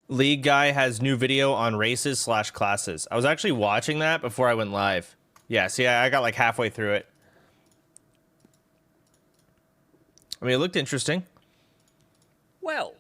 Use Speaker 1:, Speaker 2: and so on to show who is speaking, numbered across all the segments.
Speaker 1: League guy has new video on races / classes. I was actually watching that before I went live. Yeah, see, I got like halfway through it. I mean, it looked interesting.
Speaker 2: Well,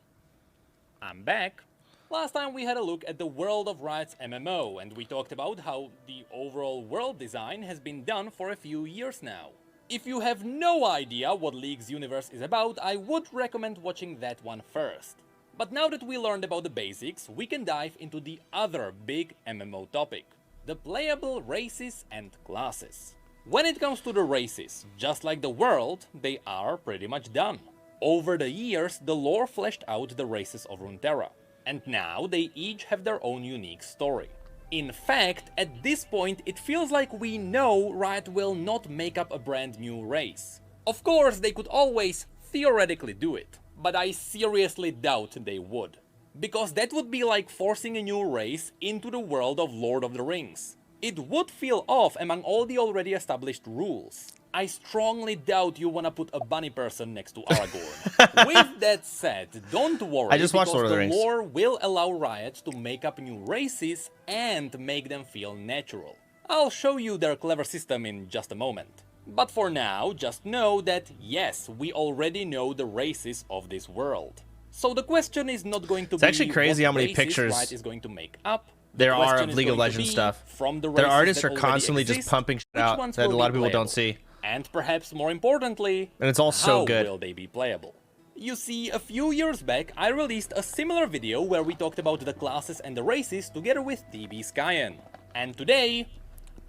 Speaker 2: I'm back. Last time we had a look at the world of Riot's MMO, and we talked about how the overall world design has been done for a few years now. If you have no idea what League's universe is about, I would recommend watching that one first. But now that we learned about the basics, we can dive into the other big MMO topic, the playable races and classes. When it comes to the races, just like the world, they are pretty much done. Over the years, the lore fleshed out the races of Runeterra, and now they each have their own unique story. In fact, at this point, it feels like we know Riot will not make up a brand new race. Of course, they could always theoretically do it, but I seriously doubt they would. Because that would be like forcing a new race into the world of Lord of the Rings. It would feel off among all the already established rules. I strongly doubt you wanna put a bunny person next to Aragorn. With that said, don't worry,
Speaker 1: I just watched Lord
Speaker 2: because
Speaker 1: of the
Speaker 2: the
Speaker 1: Rings.
Speaker 2: lore will allow Riot to make up new races and make them feel natural. I'll show you their clever system in just a moment. But for now, just know that yes, we already know the races of this world. So the question is not going to
Speaker 1: It's
Speaker 2: be
Speaker 1: actually crazy
Speaker 2: what
Speaker 1: how many
Speaker 2: races
Speaker 1: pictures
Speaker 2: Riot is going to make up.
Speaker 1: there are
Speaker 2: question
Speaker 1: of
Speaker 2: is
Speaker 1: League of
Speaker 2: going to
Speaker 1: Legends
Speaker 2: be,
Speaker 1: stuff.
Speaker 2: from the
Speaker 1: Their
Speaker 2: races
Speaker 1: artists
Speaker 2: that
Speaker 1: are
Speaker 2: already
Speaker 1: constantly just
Speaker 2: exist,
Speaker 1: pumping shit
Speaker 2: which
Speaker 1: out
Speaker 2: ones
Speaker 1: that a
Speaker 2: will
Speaker 1: lot of
Speaker 2: be
Speaker 1: people don't
Speaker 2: playable?
Speaker 1: see.
Speaker 2: And perhaps more importantly,
Speaker 1: And it's all so
Speaker 2: how
Speaker 1: good.
Speaker 2: will they be playable? You see, a few years back, I released a similar video where we talked about the classes and the races together with TB Skyen. And today,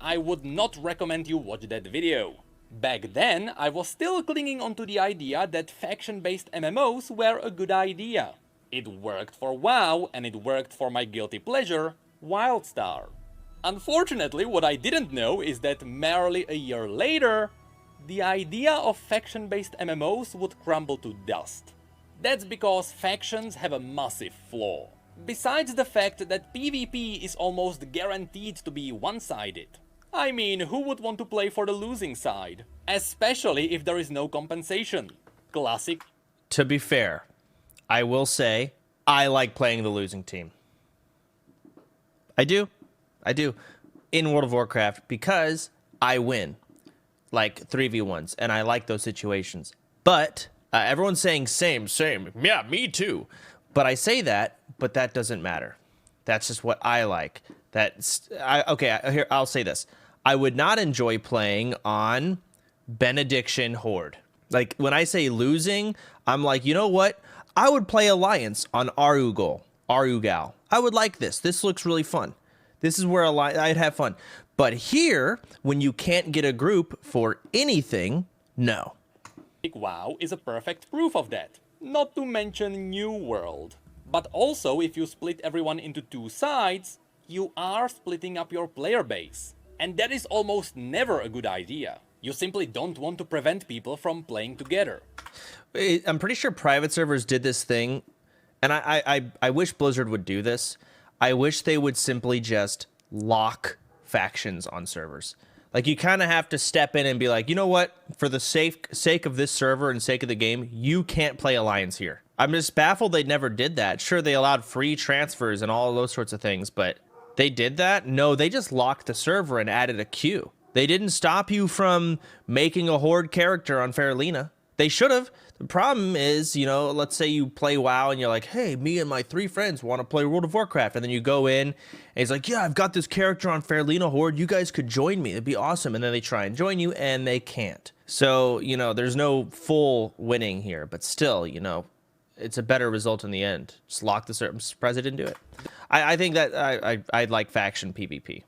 Speaker 2: I would not recommend you watch that video. Back then, I was still clinging onto the idea that faction-based MMOs were a good idea. It worked for WoW, and it worked for my guilty pleasure, WildStar. Unfortunately, what I didn't know is that merely a year later, the idea of faction-based MMOs would crumble to dust. That's because factions have a massive flaw. Besides the fact that PvP is almost guaranteed to be one-sided. I mean, who would want to play for the losing side? Especially if there is no compensation. Classic.
Speaker 1: To be fair, I will say I like playing the losing team. I do. In World of Warcraft because I win. Like 3v1s, and I like those situations. But everyone's saying same. Yeah, me too. But I say that, but that doesn't matter. That's just what I like. Okay, I'll say this. I would not enjoy playing on Benediction Horde. Like, when I say losing, I'm like, you know what? I would play Alliance on Arugal. I would like this. This looks really fun. This is where I'd have fun. But here, when you can't get a group for anything, no.
Speaker 2: WoW is a perfect proof of that. Not to mention New World. But also, if you split everyone into two sides, you are splitting up your player base. And that is almost never a good idea. You simply don't want to prevent people from playing together.
Speaker 1: I'm pretty sure private servers did this thing, and I wish Blizzard would do this. I wish they would simply just lock factions on servers. Like, you kind of have to step in and be like, you know what? For the sake of this server and sake of the game, you can't play Alliance here. I'm just baffled they never did that. Sure, they allowed free transfers and all of those sorts of things, but they did that? No, they just locked the server and added a queue. They didn't stop you from making a Horde character on Fairlina. They should have. The problem is, you know, let's say you play WoW and you're like, hey, me and my 3 friends want to play World of Warcraft. And then you go in and he's like, yeah, I've got this character on Fairlina Horde. You guys could join me. It'd be awesome. And then they try and join you and they can't. So, you know, there's no full winning here. But still, you know, it's a better result in the end. Just lock the server. I'm surprised they didn't do it. I think that I'd like faction PvP.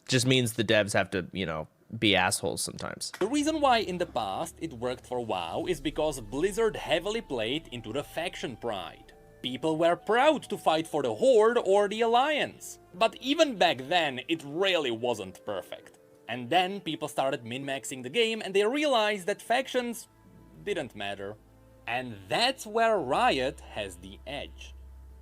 Speaker 1: Just means the devs have to, you know, be assholes sometimes.
Speaker 2: The reason why in the past it worked for WoW is because Blizzard heavily played into the faction pride. People were proud to fight for the Horde or the Alliance. But even back then, it really wasn't perfect. And then people started min-maxing the game and they realized that factions didn't matter. And that's where Riot has the edge.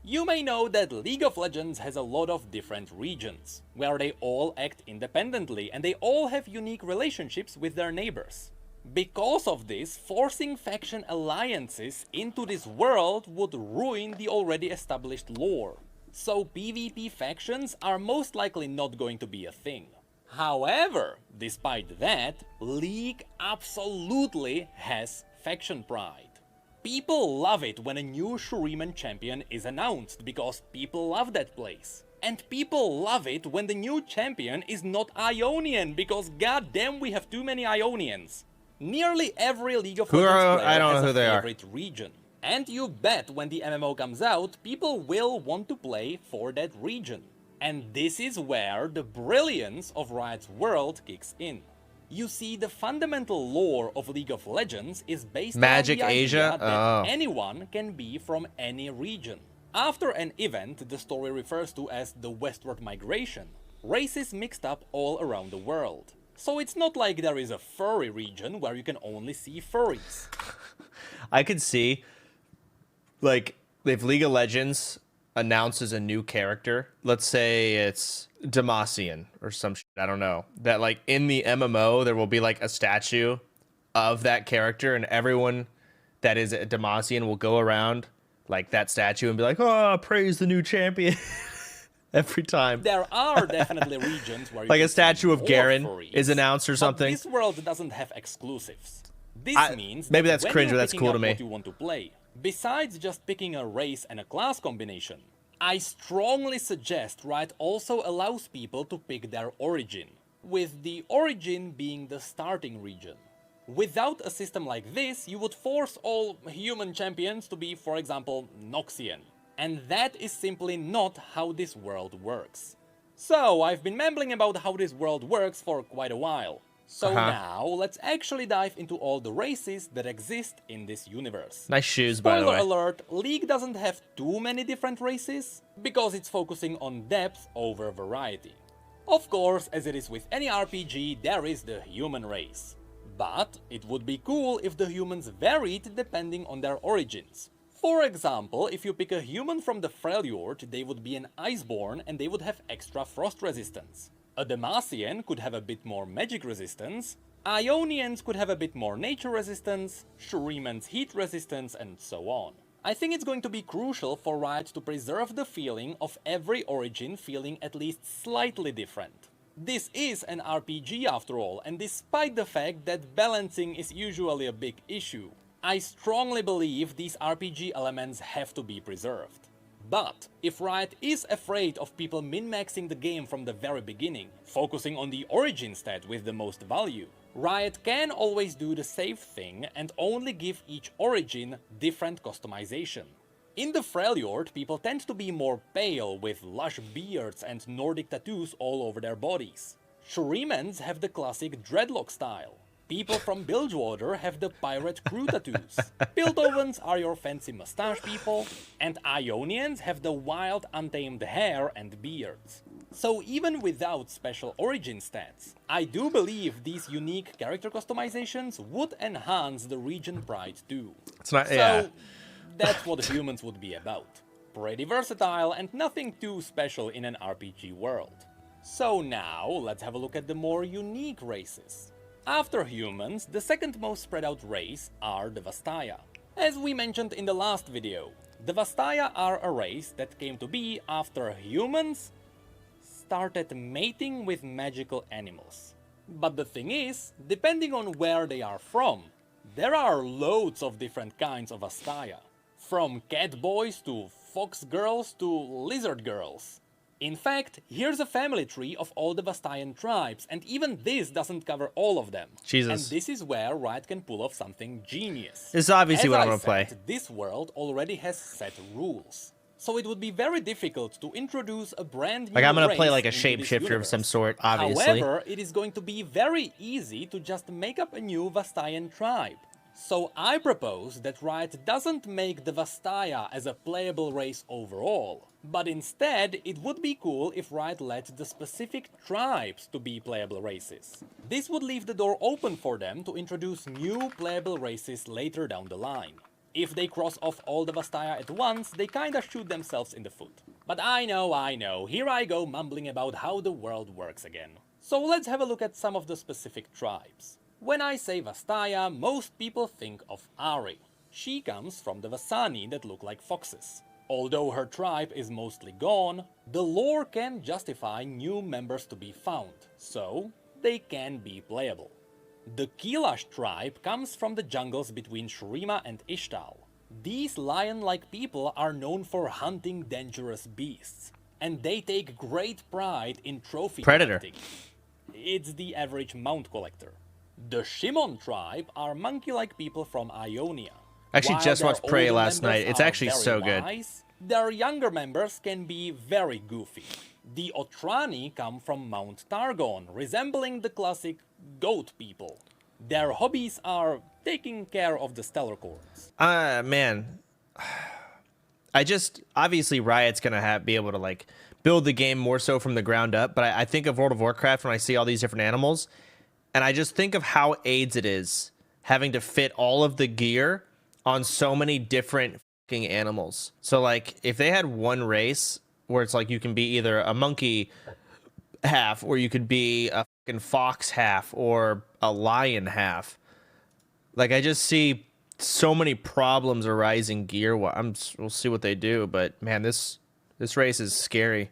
Speaker 2: You may know that League of Legends has a lot of different regions, where they all act independently and they all have unique relationships with their neighbors. Because of this, forcing faction alliances into this world would ruin the already established lore. So PvP factions are most likely not going to be a thing. However, despite that, League absolutely has faction pride. People love it when a new Shuriman champion is announced, because people love that place. And people love it when the new champion is not Ionian, because goddamn we have too many Ionians. Nearly every League of Legends player has a favorite region. And you bet when the MMO comes out, people will want to play for that region. And this is where the brilliance of Riot's world kicks in. You see, the fundamental lore of League of Legends is based
Speaker 1: Magic
Speaker 2: on the
Speaker 1: Asia?
Speaker 2: idea that anyone can be from any region. After an event the story refers to as the Westward Migration, races mixed up all around the world. So it's not like there is a furry region where you can only see furries.
Speaker 1: I could see, like, if League of Legends announces a new character, let's say it's Demacian or some shit, I don't know, that like in the MMO there will be like a statue of that character, and everyone that is a Demacian will go around like that statue and be like, oh, praise the new champion. Every time.
Speaker 2: There are definitely regions where you
Speaker 1: like
Speaker 2: can
Speaker 1: a statue of
Speaker 2: see
Speaker 1: Garen
Speaker 2: more furries,
Speaker 1: is announced or something.
Speaker 2: But this world doesn't have exclusives. This means
Speaker 1: maybe
Speaker 2: that
Speaker 1: that's
Speaker 2: when
Speaker 1: cringe,
Speaker 2: you're
Speaker 1: but that's
Speaker 2: picking
Speaker 1: cool
Speaker 2: up
Speaker 1: to me.
Speaker 2: what you want to play, besides just picking a race and a class combination, I strongly suggest Riot also allows people to pick their origin, with the origin being the starting region. Without a system like this, you would force all human champions to be, for example, Noxian. And that is simply not how this world works. So, I've been mumbling about how this world works for quite a while. So now, let's actually dive into all the races that exist in this universe.
Speaker 1: Nice shoes, by the way.
Speaker 2: Spoiler alert, League doesn't have too many different races, because it's focusing on depth over variety. Of course, as it is with any RPG, there is the human race. But it would be cool if the humans varied depending on their origins. For example, if you pick a human from the Freljord, they would be an Iceborn and they would have extra frost resistance. A Demacian could have a bit more magic resistance, Ionians could have a bit more nature resistance, Shuriman's heat resistance, and so on. I think it's going to be crucial for Riot to preserve the feeling of every origin feeling at least slightly different. This is an RPG after all, and despite the fact that balancing is usually a big issue, I strongly believe these RPG elements have to be preserved. But if Riot is afraid of people min-maxing the game from the very beginning, focusing on the origin stat with the most value, Riot can always do the safe thing and only give each origin different customization. In the Freljord, people tend to be more pale with lush beards and Nordic tattoos all over their bodies. Shurimans have the classic dreadlock style. People from Bilgewater have the pirate crew tattoos. Piltovans are your fancy mustache people, and Ionians have the wild untamed hair and beards. So even without special origin stats, I do believe these unique character customizations would enhance the region pride too.
Speaker 1: It's not,
Speaker 2: so that's what humans would be about. Pretty versatile and nothing too special in an RPG world. So now let's have a look at the more unique races. After humans, the second most spread out race are the Vastaya. As we mentioned in the last video, the Vastaya are a race that came to be after humans started mating with magical animals. But the thing is, depending on where they are from, there are loads of different kinds of Vastaya. From cat boys to fox girls to lizard girls. In fact, here's a family tree of all the Vastayan tribes, and even this doesn't cover all of them.
Speaker 1: Jesus.
Speaker 2: And this is where Riot can pull off something genius.
Speaker 1: This is obviously what I want to
Speaker 2: said,
Speaker 1: play.
Speaker 2: This world already has set rules. So it would be very difficult to introduce a brand new
Speaker 1: Like, I'm going to
Speaker 2: race
Speaker 1: play like a
Speaker 2: into this
Speaker 1: shapeshifter of
Speaker 2: universe.
Speaker 1: some sort, obviously.
Speaker 2: However, it is going to be very easy to just make up a new Vastayan tribe. So I propose that Riot doesn't make the Vastaya as a playable race overall, but instead it would be cool if Riot let the specific tribes to be playable races. This would leave the door open for them to introduce new playable races later down the line. If they cross off all the Vastaya at once, they kinda shoot themselves in the foot. But I know, here I go mumbling about how the world works again. So let's have a look at some of the specific tribes. When I say Vastaya, most people think of Ari. She comes from the Vasani that look like foxes. Although her tribe is mostly gone, the lore can justify new members to be found, so they can be playable. The Kilash tribe comes from the jungles between Shurima and Ishtal. These lion-like people are known for hunting dangerous beasts, and they take great pride in trophy
Speaker 1: Predator.
Speaker 2: collecting. It's the average mount collector. The Shimon tribe are monkey-like people from Ionia.
Speaker 1: Actually,
Speaker 2: While
Speaker 1: just
Speaker 2: their
Speaker 1: watched Prey
Speaker 2: older
Speaker 1: last
Speaker 2: members
Speaker 1: night. It's
Speaker 2: are
Speaker 1: actually
Speaker 2: very
Speaker 1: so good.
Speaker 2: wise, their younger members can be very goofy. The Otrani come from Mount Targon, resembling the classic goat people. Their hobbies are taking care of the stellar cores.
Speaker 1: Man, obviously Riot's gonna be able to like build the game more so from the ground up. But I think of World of Warcraft when I see all these different animals, and I just think of how AIDS it is having to fit all of the gear on so many different fucking animals. So like if they had one race where it's like you can be either a monkey half or you could be a fucking fox half or a lion half. Like I just see so many problems arising gear. We'll see what they do, but man, this race is scary.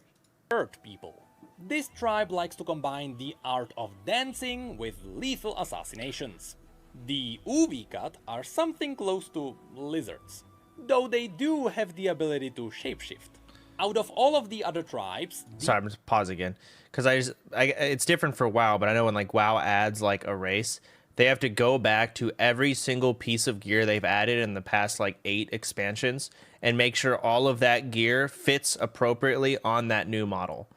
Speaker 2: Earth people. This tribe likes to combine the art of dancing with lethal assassinations. The Uvikat are something close to lizards, though they do have the ability to shapeshift. Out of all of the other tribes...
Speaker 1: Sorry, I'm just pause again. Because it's different for WoW, but I know when like WoW adds like a race, they have to go back to every single piece of gear they've added in the past like 8 expansions and make sure all of that gear fits appropriately on that new model.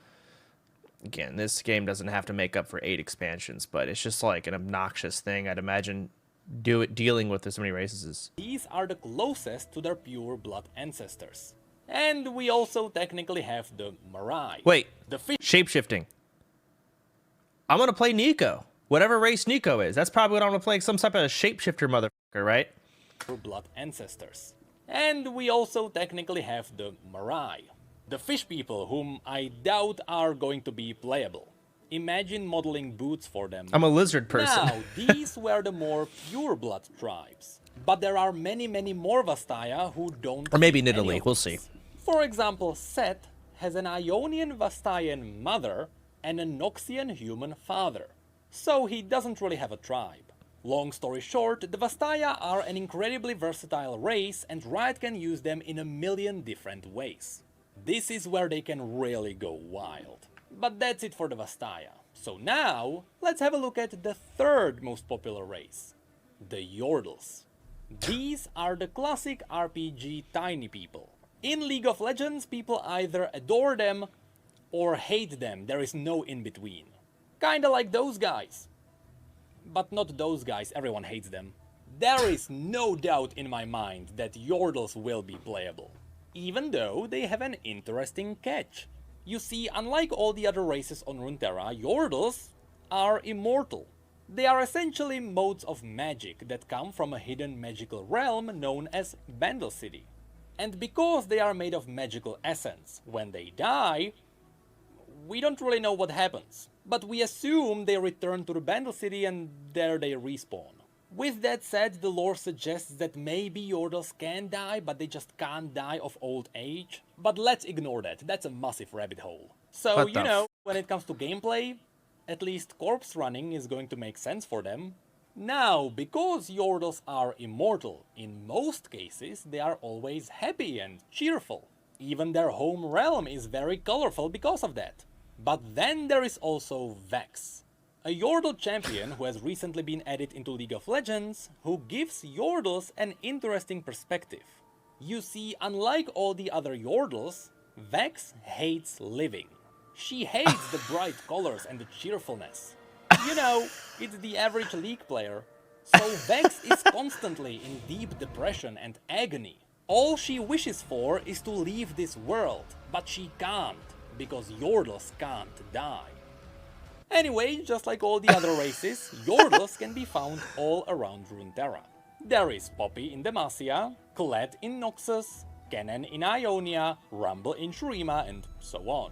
Speaker 1: Again, this game doesn't have to make up for 8 expansions, but it's just like an obnoxious thing I'd imagine dealing with so many races.
Speaker 2: These are the closest to their pure blood ancestors. And we also technically have the Marai.
Speaker 1: Wait,
Speaker 2: the fish
Speaker 1: shapeshifting. I'm gonna play Nico. Whatever race Nico is. That's probably what I'm gonna play, some type of shapeshifter motherfucker, right?
Speaker 2: blood ancestors. And we also technically have the Marai, the fish people whom I doubt are going to be playable. Imagine modeling boots for them.
Speaker 1: I'm a lizard person.
Speaker 2: Now, these were the more pure blood tribes. But there are many more Vastaya who don't...
Speaker 1: Or maybe in
Speaker 2: any
Speaker 1: Italy,
Speaker 2: of
Speaker 1: we'll
Speaker 2: this.
Speaker 1: see.
Speaker 2: For example, Set has an Ionian Vastayan mother and a Noxian human father. So he doesn't really have a tribe. Long story short, the Vastaya are an incredibly versatile race and Riot can use them in a million different ways. This is where they can really go wild. But that's it for the Vastaya. So now, let's have a look at the third most popular race, the Yordles. These are the classic RPG tiny people. In League of Legends, people either adore them or hate them, there is no in between. Kinda like those guys. But not those guys, everyone hates them. There is no doubt in my mind that Yordles will be playable. Even though they have an interesting catch. You see, unlike all the other races on Runeterra, Yordles are immortal. They are essentially modes of magic that come from a hidden magical realm known as Bandle City. And because they are made of magical essence, when they die, we don't really know what happens. But we assume they return to the Bandle City and there they respawn. With that said, the lore suggests that maybe Yordles can die, but they just can't die of old age. But let's ignore that, that's a massive rabbit hole. So, you know, when it comes to gameplay, at least corpse running is going to make sense for them. Now, because Yordles are immortal, in most cases they are always happy and cheerful. Even their home realm is very colorful because of that. But then there is also Vex, a Yordle champion who has recently been added into League of Legends, who gives Yordles an interesting perspective. You see, unlike all the other Yordles, Vex hates living. She hates the bright colors and the cheerfulness. You know, it's the average League player. So Vex is constantly in deep depression and agony. All she wishes for is to leave this world, but she can't, because Yordles can't die. Anyway, just like all the other races, Yordles can be found all around Runeterra. There is Poppy in Demacia, Kled in Noxus, Kennen in Ionia, Rumble in Shurima, and so on.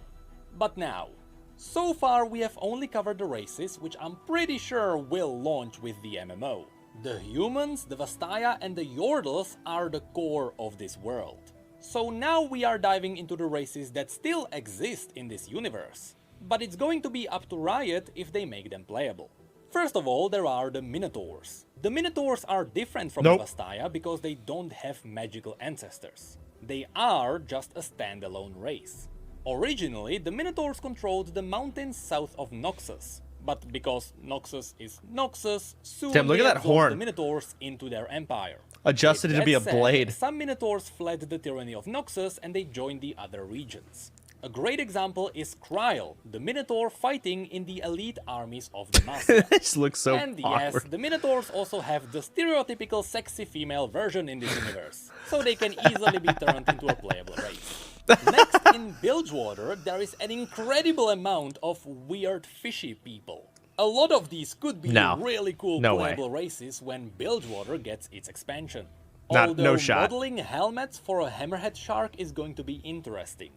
Speaker 2: But now, So far we have only covered the races, which I'm pretty sure will launch with the MMO. The humans, the Vastaya and the Yordles are the core of this world. So now we are diving into the races that still exist in this universe. But it's going to be up to Riot if they make them playable. First of all, there are the Minotaurs. The Minotaurs are different from the Vastaya because they don't have magical ancestors. They are just a standalone race. Originally, the Minotaurs controlled the mountains south of Noxus, but because Noxus is Noxus, soon
Speaker 1: Damn, look
Speaker 2: they
Speaker 1: at that
Speaker 2: absorbed
Speaker 1: horn.
Speaker 2: the Minotaurs into their empire.
Speaker 1: Adjusted
Speaker 2: With
Speaker 1: it to be
Speaker 2: that
Speaker 1: a
Speaker 2: said,
Speaker 1: blade.
Speaker 2: Some Minotaurs fled the tyranny of Noxus and they joined the other regions. A great example is Kryl, the Minotaur fighting in the elite armies of Demacia.
Speaker 1: This looks so
Speaker 2: And
Speaker 1: awkward.
Speaker 2: yes, the Minotaurs also have the stereotypical sexy female version in this universe, so they can easily be turned into a playable race. Next, in Bilgewater, there is an incredible amount of weird fishy people. A lot of these could be really cool playable races when Bilgewater gets its expansion. Although modeling helmets for a hammerhead shark is going to be interesting.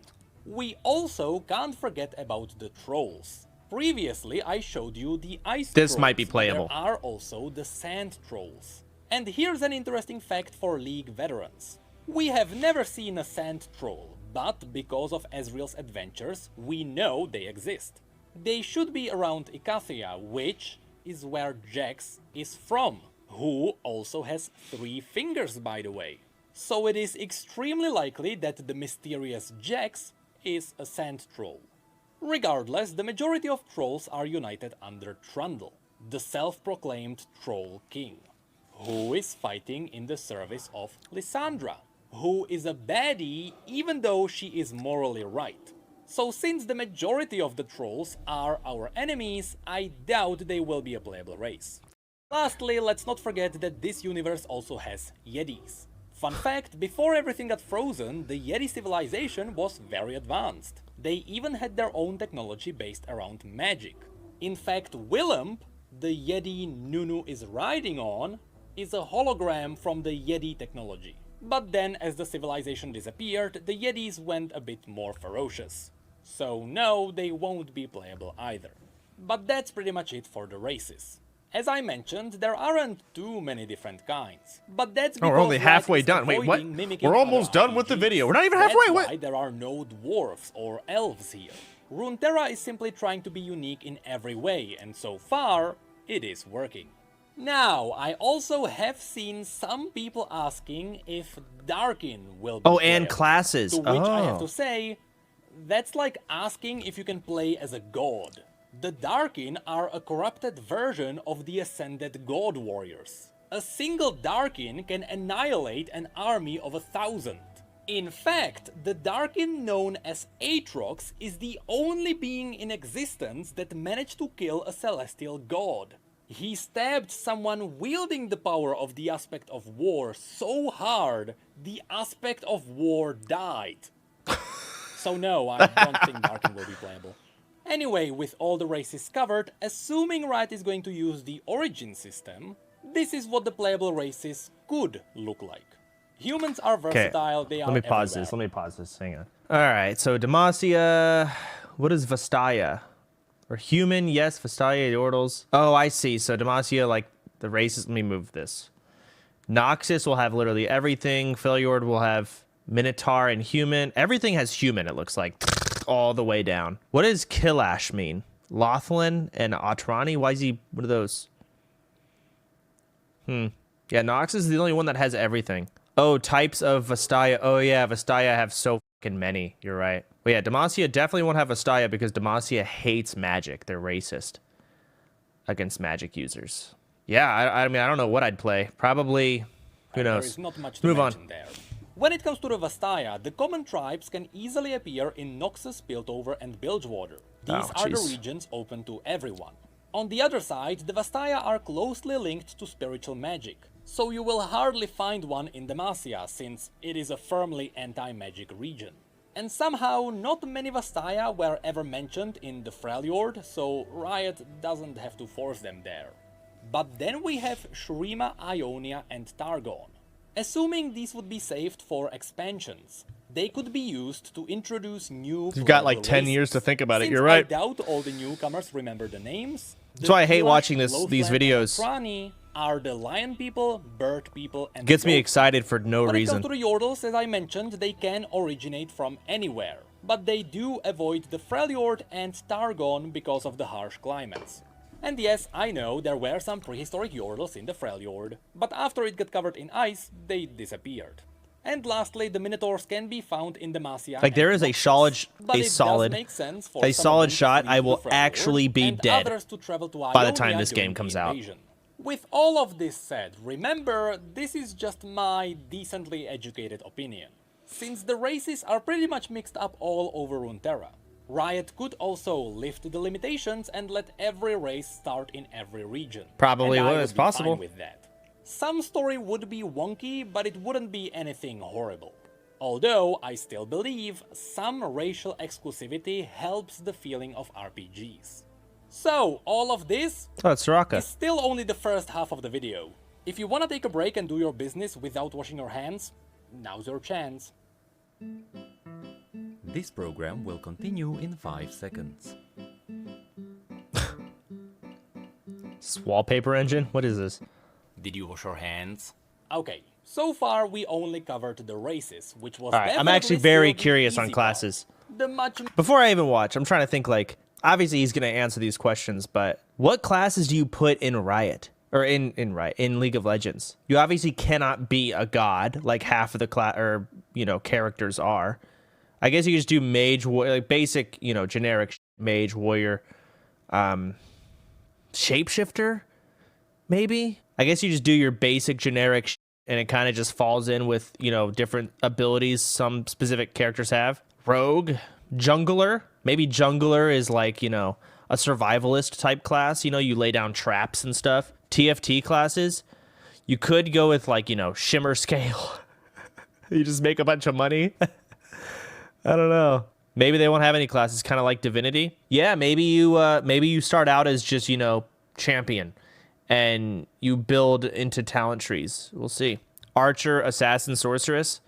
Speaker 2: We also can't forget about the trolls. Previously, I showed you the ice trolls.
Speaker 1: This might be playable.
Speaker 2: There are also the sand trolls. And here's an interesting fact for League veterans. We have never seen a sand troll, but because of Ezreal's adventures, we know they exist. They should be around Icathia, which is where Jax is from, who also has 3 fingers, by the way. So it is extremely likely that the mysterious Jax is a sand troll. Regardless, the majority of trolls are united under Trundle, the self-proclaimed Troll King, who is fighting in the service of Lysandra, who is a baddie even though she is morally right. So since the majority of the trolls are our enemies, I doubt they will be a playable race. Lastly, let's not forget that this universe also has Yetis. Fun fact, before everything got frozen, the Yeti civilization was very advanced. They even had their own technology based around magic. In fact, Willump, the Yeti Nunu is riding on, is a hologram from the Yeti technology. But then, as the civilization disappeared, the Yetis went a bit more ferocious. So no, they won't be playable either. But that's pretty much it for the races. As I mentioned, there aren't too many different kinds, but that's because
Speaker 1: we're only halfway done. Wait, what? We're almost done with the video. We're not even halfway.
Speaker 2: That's why there are no dwarves or elves here. Runeterra is simply trying to be unique in every way, and so far, it is working. Now, I also have seen some people asking if Darkin will be
Speaker 1: and
Speaker 2: playable,
Speaker 1: classes.
Speaker 2: to which I have to say, that's like asking if you can play as a god. The Darkin are a corrupted version of the Ascended God Warriors. A single Darkin can annihilate an army of 1,000. In fact, the Darkin known as Aatrox is the only being in existence that managed to kill a celestial god. He stabbed someone wielding the power of the Aspect of War so hard, the Aspect of War died. So no, I don't think Darkin will be playable. Anyway, with all the races covered, assuming Riot is going to use the Origin system, this is what the playable races could look like. Humans are versatile, they are
Speaker 1: Let me pause this, hang on. Alright, so Demacia, what is Vastaya? Or human, yes, Vastaya, Yordles. Oh, I see, so Demacia, like, the races, let me move this. Noxus will have literally everything, Failure will have Minotaur and human. Everything has human, it looks like. All the way down. What does Killash mean? Lothlin and Atrani? Why is he one of those? Yeah, Noxus is the only one that has everything. Oh, types of Vastaya. Oh yeah, Vastaya have so fucking many. You're right. But yeah, Demacia definitely won't have Vastaya because Demacia hates magic. They're racist against magic users. Yeah, I mean, I don't know what I'd play. Probably, who knows?
Speaker 2: There is not much to mention there. When it comes to the Vastaya, the common tribes can easily appear in Noxus, Piltover, and Bilgewater. These are the regions open to everyone. On the other side, the Vastaya are closely linked to spiritual magic, so you will hardly find one in Demacia, since it is a firmly anti-magic region. And somehow, not many Vastaya were ever mentioned in the Freljord, so Riot doesn't have to force them there. But then we have Shurima, Ionia, and Targon. Assuming these would be saved for expansions, they could be used to introduce new
Speaker 1: You've got like
Speaker 2: playable
Speaker 1: 10 years to
Speaker 2: races.
Speaker 1: think about it.
Speaker 2: Since
Speaker 1: You're right.
Speaker 2: I doubt all the newcomers remember the names.
Speaker 1: That's why I hate
Speaker 2: Flush,
Speaker 1: watching these
Speaker 2: Loathland,
Speaker 1: videos.
Speaker 2: and Trani are the lion people, bird people, and
Speaker 1: Gets
Speaker 2: the
Speaker 1: me
Speaker 2: goat
Speaker 1: excited for no
Speaker 2: when
Speaker 1: reason.
Speaker 2: it comes to the Yordles, as I mentioned, they can originate from anywhere, but they do avoid the Freljord and Targon because of the harsh climates. And yes, I know there were some prehistoric Yordles in the Freljord, but after it got covered in ice, they disappeared. And lastly, the Minotaurs can be found in Demacia.
Speaker 1: Like there is a solid, shot. I will actually be dead by the time this game comes out.
Speaker 2: With all of this said, remember, this is just my decently educated opinion. Since the races are pretty much mixed up all over Runeterra, Riot could also lift the limitations and let every race start in every region.
Speaker 1: Probably
Speaker 2: and I
Speaker 1: was
Speaker 2: would be
Speaker 1: possible.
Speaker 2: fine with that. Some story would be wonky, but it wouldn't be anything horrible. Although, I still believe some racial exclusivity helps the feeling of RPGs. So, all of this
Speaker 1: Oh, it's Soraka.
Speaker 2: is still only the first half of the video. If you wanna take a break and do your business without washing your hands, now's your chance.
Speaker 3: This program will continue in 5 seconds.
Speaker 1: This wallpaper engine? What is this?
Speaker 2: Did you wash your hands? Okay, so far we only covered the races, which was
Speaker 1: Alright, I'm
Speaker 2: definitely
Speaker 1: actually very
Speaker 2: still the
Speaker 1: curious on
Speaker 2: easy
Speaker 1: classes.
Speaker 2: part. The much
Speaker 1: Before I even watch, I'm trying to think like, obviously he's going to answer these questions, but what classes do you put in Riot? Or in League of Legends? You obviously cannot be a god like half of the characters are. I guess you just do mage, like basic, generic mage, warrior, shapeshifter, maybe? I guess you just do your basic generic and it kind of just falls in with, different abilities some specific characters have. Rogue, jungler. Maybe jungler is like, a survivalist type class. You lay down traps and stuff. TFT classes. You could go with like, shimmer scale. You just make a bunch of money. I don't know. Maybe they won't have any classes, kind of like Divinity. Yeah, maybe you start out as just, champion. And you build into talent trees. We'll see. Archer, assassin, sorceress.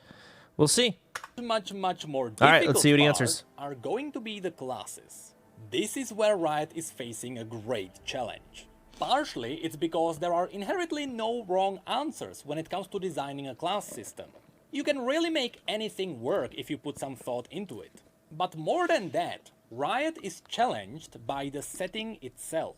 Speaker 1: We'll see.
Speaker 2: much more difficult
Speaker 1: All right, let's see what he answers.
Speaker 2: are going to be the classes. This is where Riot is facing a great challenge. Partially, it's because there are inherently no wrong answers when it comes to designing a class system. You can really make anything work if you put some thought into it. But more than that, Riot is challenged by the setting itself.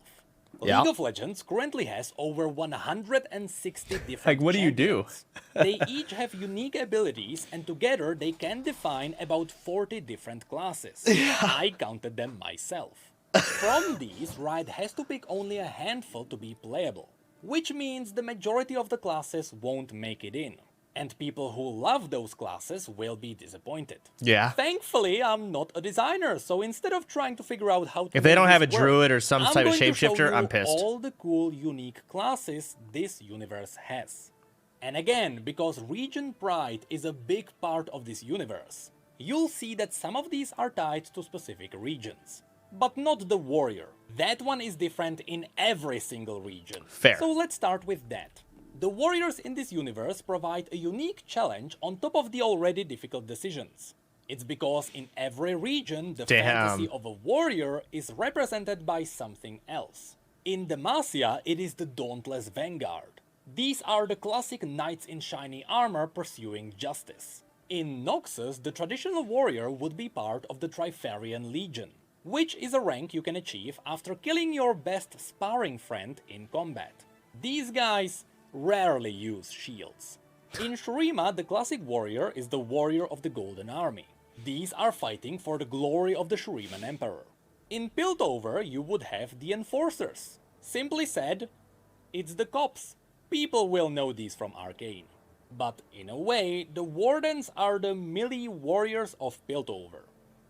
Speaker 1: Yeah.
Speaker 2: League of Legends currently has over 160 different
Speaker 1: Like, what do you do?
Speaker 2: champions. They each have unique abilities, and together they can define about 40 different classes. I counted them myself. From these, Riot has to pick only a handful to be playable, which means the majority of the classes won't make it in. And people who love those classes will be disappointed.
Speaker 1: Yeah.
Speaker 2: Thankfully, I'm not a designer, so instead of trying to figure out how to
Speaker 1: If they
Speaker 2: make
Speaker 1: don't have a
Speaker 2: this work,
Speaker 1: druid or some
Speaker 2: I'm
Speaker 1: type of
Speaker 2: going to show
Speaker 1: shapeshifter,
Speaker 2: you
Speaker 1: I'm pissed.
Speaker 2: all the cool, unique classes this universe has. And again, because region pride is a big part of this universe, you'll see that some of these are tied to specific regions. But not the warrior. That one is different in every single region.
Speaker 1: Fair.
Speaker 2: So let's start with that. The warriors in this universe provide a unique challenge on top of the already difficult decisions. It's because in every region, the fantasy of a warrior is represented by something else. In Demacia, it is the Dauntless Vanguard. These are the classic knights in shiny armor pursuing justice. In Noxus, the traditional warrior would be part of the Trifarian Legion, which is a rank you can achieve after killing your best sparring friend in combat. These guys rarely use shields. In Shurima, the classic warrior is the warrior of the Golden Army. These are fighting for the glory of the Shuriman Emperor. In Piltover, you would have the Enforcers. Simply said, it's the cops. People will know these from Arcane. But in a way, the Wardens are the melee warriors of Piltover.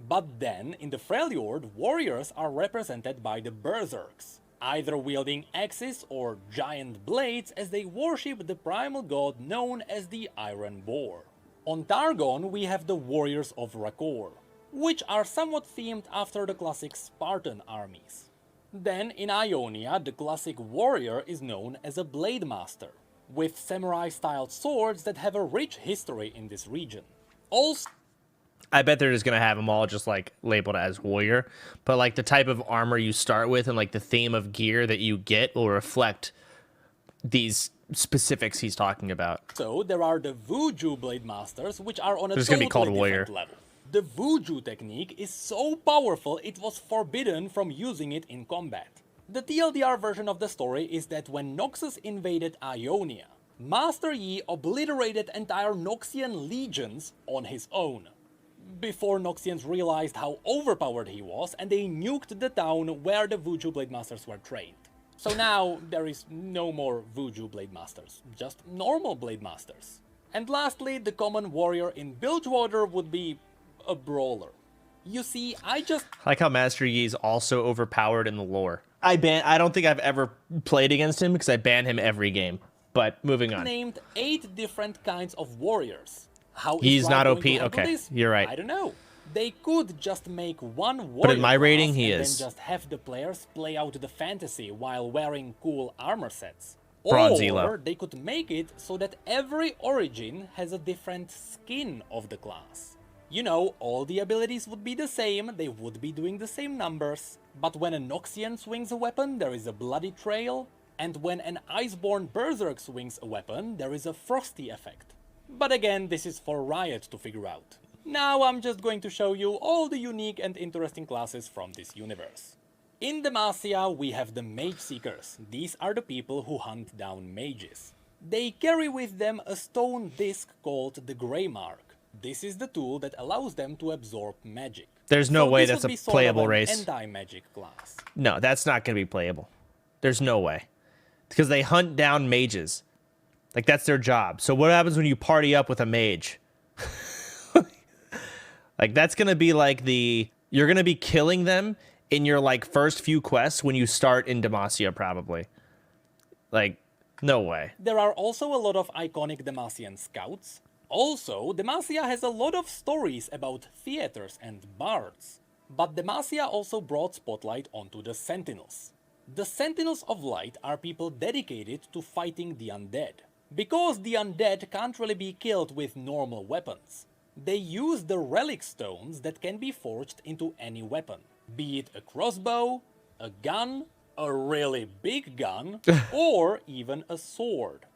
Speaker 2: But then, in the Freljord, warriors are represented by the Berserks, either wielding axes or giant blades as they worship the primal god known as the Iron Boar. On Targon we have the warriors of Rakor, which are somewhat themed after the classic Spartan armies. Then in Ionia the classic warrior is known as a blade master, with samurai-styled swords that have a rich history in this region. Also
Speaker 1: I bet they're just gonna have them all just like labeled as warrior, but like the type of armor you start with and like the theme of gear that you get will reflect these specifics he's talking about.
Speaker 2: So there are the Vuju Blade Masters, which are on a
Speaker 1: There's
Speaker 2: totally
Speaker 1: gonna be called
Speaker 2: different
Speaker 1: warrior.
Speaker 2: level. The Vuju technique is so powerful it was forbidden from using it in combat. The TLDR version of the story is that when Noxus invaded Ionia, Master Yi obliterated entire Noxian legions on his own, before Noxians realized how overpowered he was and they nuked the town where the Vuju Blade Masters were trained. So now there is no more Vuju Blade Masters, just normal Blade Masters. And lastly, the common warrior in Bilgewater would be a brawler. You see, I
Speaker 1: like how Master Yi is also overpowered in the lore. I don't think I've ever played against him because I ban him every game. But moving on.
Speaker 2: Named 8 different kinds of warriors. How is
Speaker 1: He's
Speaker 2: Riot
Speaker 1: not
Speaker 2: going
Speaker 1: OP.
Speaker 2: to handle
Speaker 1: Okay,
Speaker 2: this?
Speaker 1: you're right.
Speaker 2: I don't know. They could just make one warrior
Speaker 1: But in my rating,
Speaker 2: class
Speaker 1: he
Speaker 2: and
Speaker 1: is.
Speaker 2: then just have the players play out the fantasy while wearing cool armor sets.
Speaker 1: Bronze
Speaker 2: Or
Speaker 1: elo.
Speaker 2: they could make it so that every origin has a different skin of the class. You know, all the abilities would be the same, they would be doing the same numbers, but when a Noxian swings a weapon, there is a bloody trail, and when an Iceborne Berserk swings a weapon, there is a frosty effect. But again, this is for Riot to figure out. Now I'm just going to show you all the unique and interesting classes from this universe. In Demacia, we have the Mage Seekers. These are the people who hunt down mages. They carry with them a stone disc called the Grey Mark. This is the tool that allows them to absorb magic.
Speaker 1: There's no way
Speaker 2: this
Speaker 1: that's
Speaker 2: would
Speaker 1: a
Speaker 2: be sort
Speaker 1: playable
Speaker 2: of an
Speaker 1: race.
Speaker 2: anti-magic class.
Speaker 1: No, that's not going to be playable. There's no way. Because they hunt down mages. Like, that's their job. So what happens when you party up with a mage? Like, that's going to be like you're going to be killing them in your, like, first few quests when you start in Demacia, probably. Like, no way.
Speaker 2: There are also a lot of iconic Demacian scouts. Also, Demacia has a lot of stories about theaters and bards. But Demacia also brought spotlight onto the Sentinels. The Sentinels of Light are people dedicated to fighting the undead. Because the undead can't really be killed with normal weapons. They use the relic stones that can be forged into any weapon. Be it a crossbow, a gun, a really big gun, or even a sword.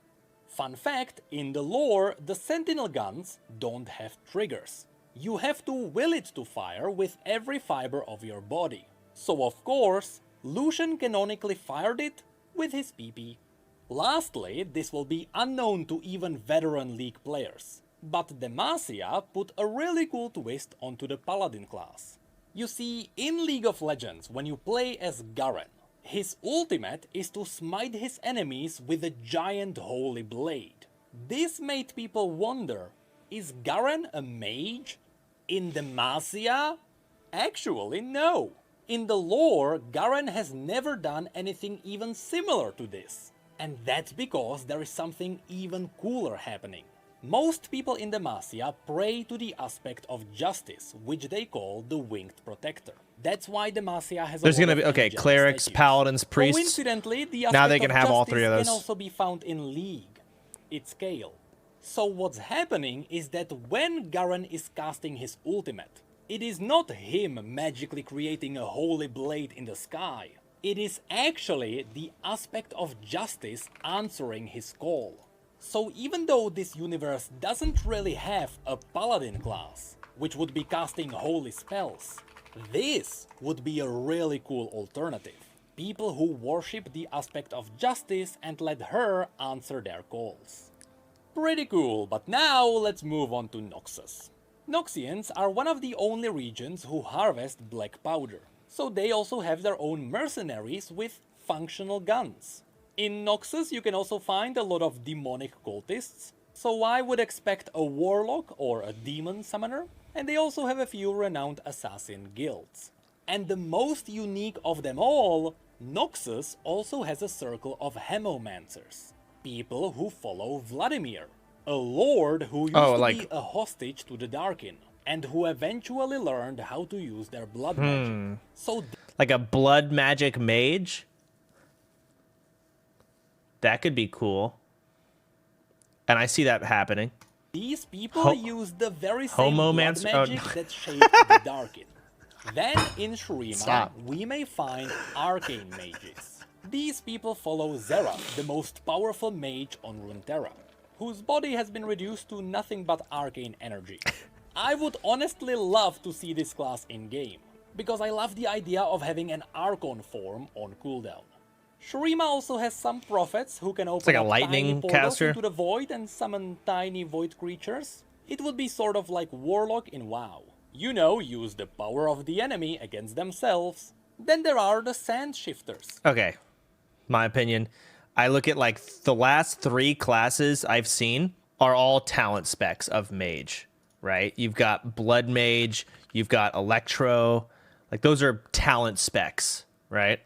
Speaker 2: Fun fact, in the lore, the Sentinel guns don't have triggers. You have to will it to fire with every fiber of your body. So of course, Lucian canonically fired it with his PP. Lastly, this will be unknown to even veteran League players, but Demacia put a really cool twist onto the Paladin class. You see, in League of Legends, when you play as Garen, his ultimate is to smite his enemies with a giant holy blade. This made people wonder, is Garen a mage? In Demacia? Actually, no. In the lore, Garen has never done anything even similar to this. And that's because there is something even cooler happening. Most people in Demacia pray to the aspect of justice, which they call the Winged Protector. That's why Demacia has
Speaker 1: There's
Speaker 2: a lot
Speaker 1: going to be,
Speaker 2: of
Speaker 1: okay,
Speaker 2: angelic
Speaker 1: clerics,
Speaker 2: statues.
Speaker 1: paladins, priests.
Speaker 2: Coincidentally, the
Speaker 1: Now
Speaker 2: aspect
Speaker 1: they can
Speaker 2: of
Speaker 1: have all
Speaker 2: justice
Speaker 1: three of those.
Speaker 2: can also be found in League, its scale. So what's happening is that when Garen is casting his ultimate, it is not him magically creating a holy blade in the sky. It is actually the aspect of justice answering his call. So even though this universe doesn't really have a paladin class, which would be casting holy spells, this would be a really cool alternative. People who worship the aspect of justice and let her answer their calls. Pretty cool, but now let's move on to Noxus. Noxians are one of the only regions who harvest black powder, so they also have their own mercenaries with functional guns. In Noxus you can also find a lot of demonic cultists, so I would expect a warlock or a demon summoner, and they also have a few renowned assassin guilds. And the most unique of them all, Noxus also has a circle of hemomancers, people who follow Vladimir, a lord who used to be a hostage to the Darkin, and who eventually learned how to use their blood magic. So
Speaker 1: like a blood magic mage? That could be cool. And I see that happening.
Speaker 2: These people use the very same blood
Speaker 1: Homomancer?
Speaker 2: magic
Speaker 1: Oh, no.
Speaker 2: that shaped the Darkin. Then in Shurima,
Speaker 1: Stop.
Speaker 2: we may find Arcane Mages. These people follow Zera, the most powerful mage on Runeterra, whose body has been reduced to nothing but arcane energy. I would honestly love to see this class in-game, because I love the idea of having an Archon form on cooldown. Shurima also has some prophets who can open
Speaker 1: like a
Speaker 2: up
Speaker 1: lightning
Speaker 2: tiny portals
Speaker 1: caster.
Speaker 2: into the void and summon tiny void creatures. It would be sort of like Warlock in WoW. You know, use the power of the enemy against themselves. Then there are the Sand Shifters.
Speaker 1: Okay, my opinion. I look at like the last 3 classes I've seen are all talent specs of mage, right? You've got Blood Mage, you've got Electro, like those are talent specs, right?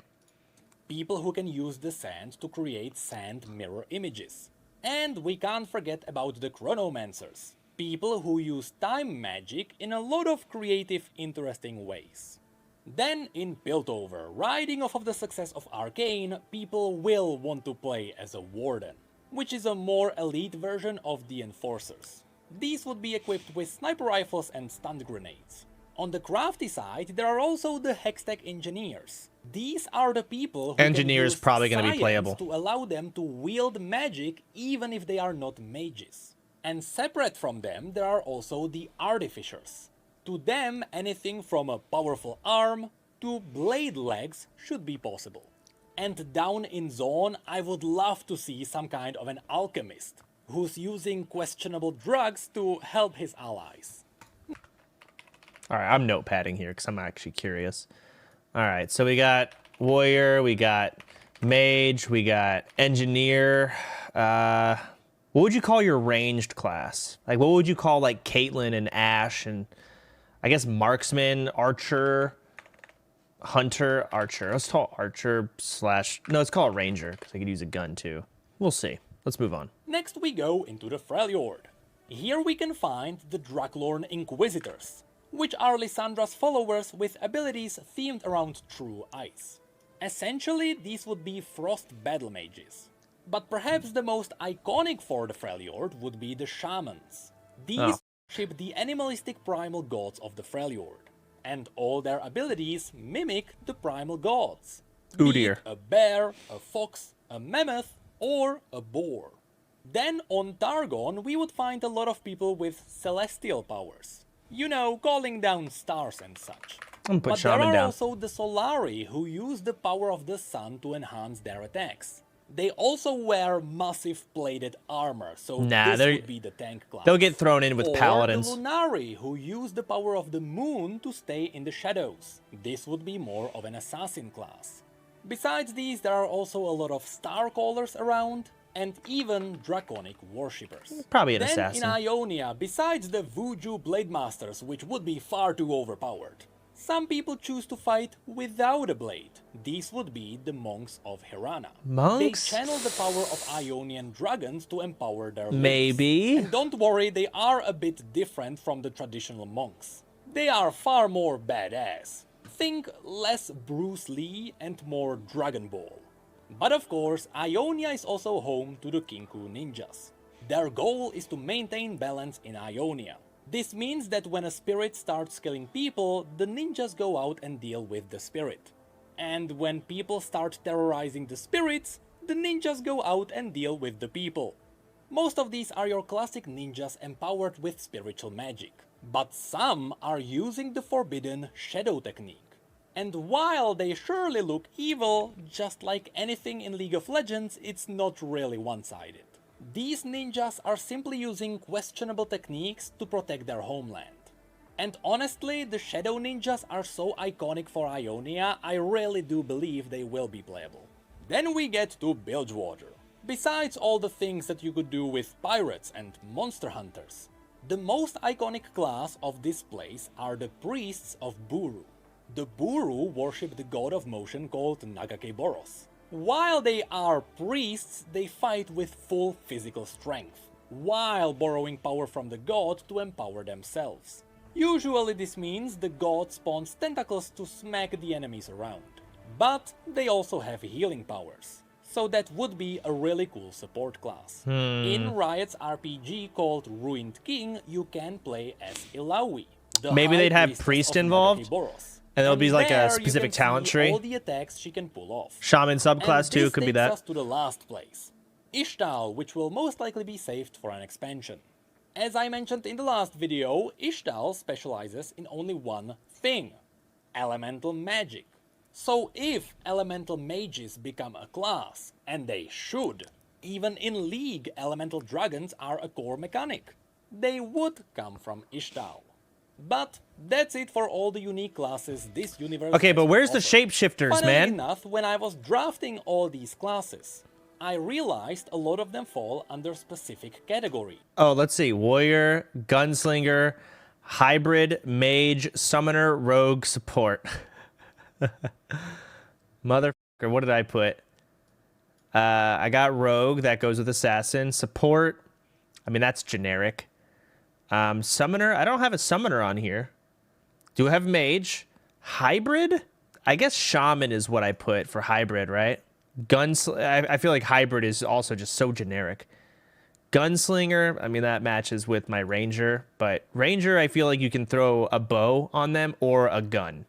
Speaker 2: People who can use the sand to create sand mirror images. And we can't forget about the Chronomancers. People who use time magic in a lot of creative, interesting ways. Then in Piltover, riding off of the success of Arcane, people will want to play as a Warden, which is a more elite version of the Enforcers. These would be equipped with sniper rifles and stun grenades. On the crafty side, there are also the Hextech Engineers. These are the people who
Speaker 1: Engineers
Speaker 2: can use
Speaker 1: probably gonna be
Speaker 2: science
Speaker 1: playable.
Speaker 2: to allow them to wield magic even if they are not mages. And separate from them, there are also the Artificers. To them, anything from a powerful arm to blade legs should be possible. And down in Zone, I would love to see some kind of an alchemist who's using questionable drugs to help his allies.
Speaker 1: All right, I'm notepadding here because I'm actually curious. All right, so we got Warrior, we got Mage, we got Engineer. What would you call your ranged class? Like, what would you call like Caitlyn and Ashe and I guess Marksman, Archer, Hunter, Archer. Let's call Archer slash... No, let's call it Ranger because I could use a gun too. We'll see. Let's move on.
Speaker 2: Next we go into the Freljord. Here we can find the Draklorn Inquisitors, which are Lyssandra's followers with abilities themed around true ice. Essentially, these would be Frost Battle Mages. But perhaps the most iconic for the Freljord would be the Shamans. These worship the animalistic primal gods of the Freljord, and all their abilities mimic the primal gods.
Speaker 1: Ooh
Speaker 2: Be
Speaker 1: dear.
Speaker 2: it a bear, a fox, a mammoth, or a boar. Then on Targon we would find a lot of people with celestial powers. You know, calling down stars and such.
Speaker 1: I'm gonna put
Speaker 2: But there
Speaker 1: Shaman
Speaker 2: are
Speaker 1: down.
Speaker 2: also the Solari who use the power of the sun to enhance their attacks. They also wear massive plated armor, so
Speaker 1: Nah,
Speaker 2: this
Speaker 1: they're-
Speaker 2: would be the tank class.
Speaker 1: They'll get thrown in with
Speaker 2: Or
Speaker 1: paladins.
Speaker 2: the Lunari, who use the power of the moon to stay in the shadows. This would be more of an assassin class. Besides these, there are also a lot of star callers around, and even draconic worshippers.
Speaker 1: Probably an
Speaker 2: Then
Speaker 1: assassin.
Speaker 2: in Ionia, besides the Vuju Blade Masters, which would be far too overpowered, some people choose to fight without a blade. These would be the monks of Hirana.
Speaker 1: Monks?
Speaker 2: They channel the power of Ionian dragons to empower their limbs.
Speaker 1: Maybe.
Speaker 2: And don't worry, they are a bit different from the traditional monks. They are far more badass. Think less Bruce Lee and more Dragon Ball. But of course, Ionia is also home to the Kinku ninjas. Their goal is to maintain balance in Ionia. This means that when a spirit starts killing people, the ninjas go out and deal with the spirit. And when people start terrorizing the spirits, the ninjas go out and deal with the people. Most of these are your classic ninjas empowered with spiritual magic. But some are using the forbidden shadow technique. And while they surely look evil, just like anything in League of Legends, it's not really one-sided. These ninjas are simply using questionable techniques to protect their homeland. And honestly, the Shadow Ninjas are so iconic for Ionia, I really do believe they will be playable. Then we get to Bilgewater. Besides all the things that you could do with pirates and monster hunters, the most iconic class of this place are the Priests of Buru. The Buru worship the god of motion called Nagakeboros. While they are priests, they fight with full physical strength, while borrowing power from the god to empower themselves. Usually this means the god spawns tentacles to smack the enemies around. But they also have healing powers. So that would be a really cool support class. In Riot's RPG called Ruined King, you can play as Ilaoi, the
Speaker 1: Maybe
Speaker 2: High
Speaker 1: they'd have
Speaker 2: Priestess
Speaker 1: priest
Speaker 2: of
Speaker 1: involved,
Speaker 2: Boros.
Speaker 1: and there'll be like a
Speaker 2: there
Speaker 1: specific
Speaker 2: you can
Speaker 1: talent
Speaker 2: see
Speaker 1: tree.
Speaker 2: all the attacks she can pull off.
Speaker 1: Shaman subclass
Speaker 2: And
Speaker 1: too
Speaker 2: this
Speaker 1: could be
Speaker 2: takes
Speaker 1: that.
Speaker 2: us to the last place, Ishtal, which will most likely be saved for an expansion. As I mentioned in the last video, Ishtal specializes in only one thing: elemental magic. So if elemental mages become a class, and they should, even in League elemental dragons are a core mechanic, they would come from Ishtal. But that's it for all the unique classes this universe
Speaker 1: Okay,
Speaker 2: has
Speaker 1: but
Speaker 2: to
Speaker 1: where's the
Speaker 2: offer.
Speaker 1: shapeshifters,
Speaker 2: Funnily
Speaker 1: man?
Speaker 2: enough, when I was drafting all these classes, I realized a lot of them fall under specific category.
Speaker 1: Oh, let's see. Warrior, gunslinger, hybrid, mage, summoner, rogue, support. Motherfucker, what did I put? I got rogue. That goes with assassin. Support. I mean, that's generic. Summoner. I don't have a summoner on here. Do I have mage? Hybrid? I guess shaman is what I put for hybrid, right? I feel like hybrid is also just so generic. Gunslinger, I mean, that matches with my ranger, but ranger, I feel like you can throw a bow on them or a gun,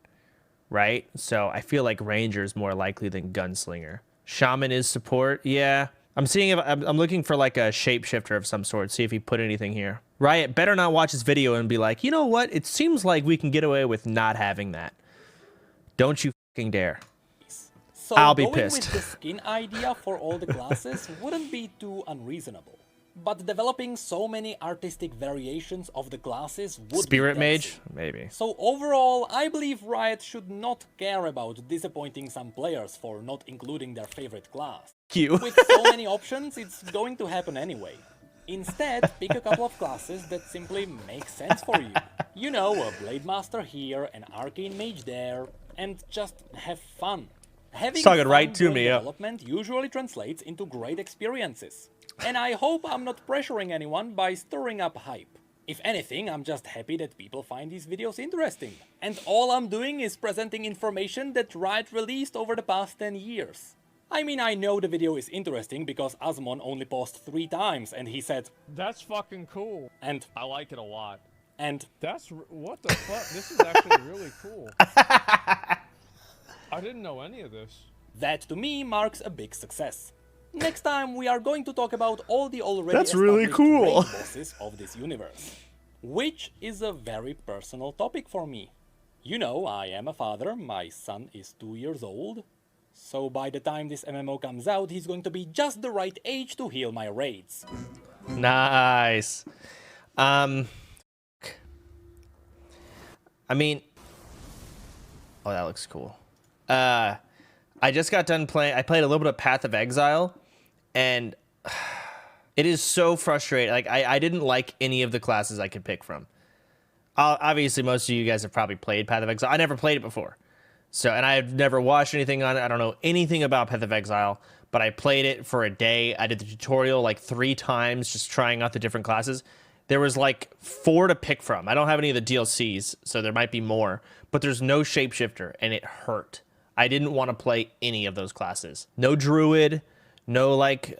Speaker 1: right? So I feel like ranger is more likely than gunslinger. Shaman is support, yeah. I'm seeing if I'm looking for like a shapeshifter of some sort, see if he put anything here. Riot better not watch this video and be like, you know what? It seems like we can get away with not having that. Don't you fucking dare.
Speaker 2: So
Speaker 1: I'll be
Speaker 2: going
Speaker 1: pissed.
Speaker 2: with the skin idea for all the classes wouldn't be too unreasonable. But developing so many artistic variations of the classes would
Speaker 1: Spirit
Speaker 2: be
Speaker 1: mage?
Speaker 2: taxing.
Speaker 1: Maybe.
Speaker 2: So overall, I believe Riot should not care about disappointing some players for not including their favorite class.
Speaker 1: Cute.
Speaker 2: With so many options, it's going to happen anyway. Instead, pick a couple of classes that simply make sense for you. You know, a Blade Master here, an Arcane Mage there, and just have fun. Having
Speaker 1: Talking
Speaker 2: fun
Speaker 1: right to
Speaker 2: during
Speaker 1: me, yeah.
Speaker 2: development usually translates into great experiences. And I hope I'm not pressuring anyone by stirring up hype. If anything, I'm just happy that people find these videos interesting. And all I'm doing is presenting information that Riot released over the past 10 years. I mean, I know the video is interesting because Asmon only paused 3 times and he said,
Speaker 4: That's fucking cool.
Speaker 2: and,
Speaker 4: I like it a lot.
Speaker 2: and,
Speaker 4: What the fuck? This is actually really cool. I didn't know any of this.
Speaker 2: that to me marks a big success. Next time we are going to talk about all the already
Speaker 1: That's really
Speaker 2: established
Speaker 1: cool.
Speaker 2: raid bosses of this universe. Which is a very personal topic for me. You know, I am a father, my son is 2 years old. So by the time this MMO comes out, he's going to be just the right age to heal my raids.
Speaker 1: Nice. I mean, oh, that looks cool. I just got done playing. I played a little bit of Path of Exile, and it is so frustrating. Like, I didn't like any of the classes I could pick from. Obviously, most of you guys have probably played Path of Exile. I never played it before. So, and I've never watched anything on it. I don't know anything about Path of Exile, but I played it for a day. I did the tutorial like 3 times, just trying out the different classes. There was like 4 to pick from. I don't have any of the DLCs, so there might be more, but there's no shapeshifter, and it hurt. I didn't want to play any of those classes. No druid, no like,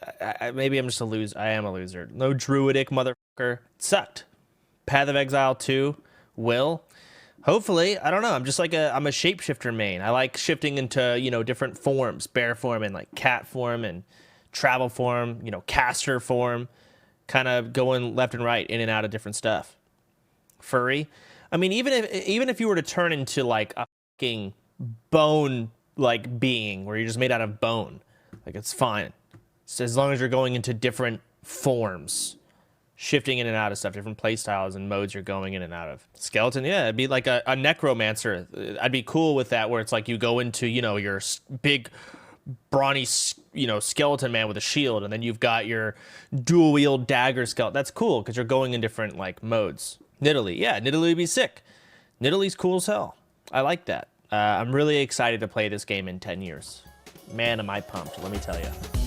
Speaker 1: maybe I'm just a loser. I am a loser. No druidic motherfucker. It sucked. Path of Exile 2 will. Hopefully, I don't know. I'm just like I'm a shapeshifter main. I like shifting into, you know, different forms, bear form and like cat form and travel form, you know, caster form, kind of going left and right in and out of different stuff. Furry. I mean, even if you were to turn into like a fucking bone like being where you're just made out of bone, like it's fine. So as long as you're going into different forms, shifting in and out of stuff, different play styles and modes you're going in and out of. Skeleton, yeah, it'd be like a necromancer. I'd be cool with that, where it's like you go into, you know, your big brawny, you know, skeleton man with a shield, and then you've got your dual wield dagger skeleton. That's cool because you're going in different like modes. Nidalee, yeah, Nidalee would be sick. Nidalee's cool as hell. I like that. I'm really excited to play this game in 10 years. Man, am I pumped, let me tell you.